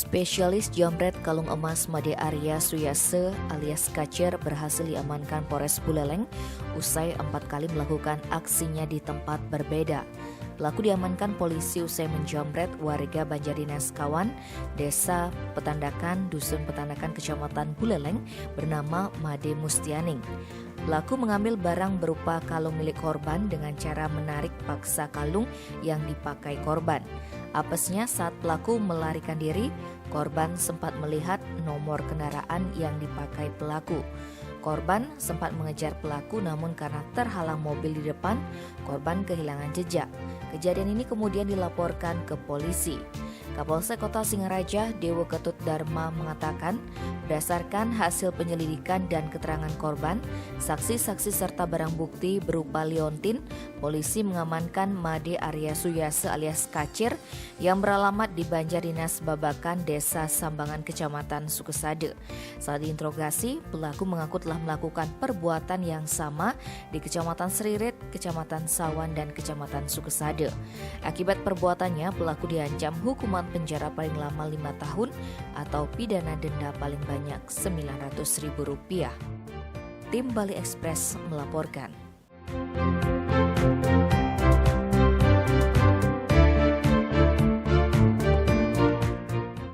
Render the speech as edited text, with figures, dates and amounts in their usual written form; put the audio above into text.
Spesialis jambret kalung emas Made Arya Suyase alias Kacer berhasil diamankan Polres Buleleng usai 4 kali melakukan aksinya di tempat berbeda. Pelaku diamankan polisi usai menjambret warga Banjardinas Kawan, Desa Petandakan, Dusun Petandakan, Kecamatan Buleleng bernama Made Mustianing. Pelaku mengambil barang berupa kalung milik korban dengan cara menarik paksa kalung yang dipakai korban. Apesnya saat pelaku melarikan diri, korban sempat melihat nomor kendaraan yang dipakai pelaku. Korban sempat mengejar pelaku namun karena terhalang mobil di depan, korban kehilangan jejak. Kejadian ini kemudian dilaporkan ke polisi. Kapolsek Kota Singaraja, Dewo Ketut Dharma mengatakan, berdasarkan hasil penyelidikan dan keterangan korban, saksi-saksi serta barang bukti berupa liontin, polisi mengamankan Made Arya Suyase alias Kacer yang beralamat di Banjardinas Babakan, Desa Sambangan, Kecamatan Sukesade. Saat diinterogasi, pelaku mengaku telah melakukan perbuatan yang sama di Kecamatan Seririt, Kecamatan Sawan, dan Kecamatan Sukesade. Akibat perbuatannya, pelaku diancam hukuman penjara paling lama 5 tahun atau pidana denda paling banyak Rp900.000. Tim Bali Express melaporkan.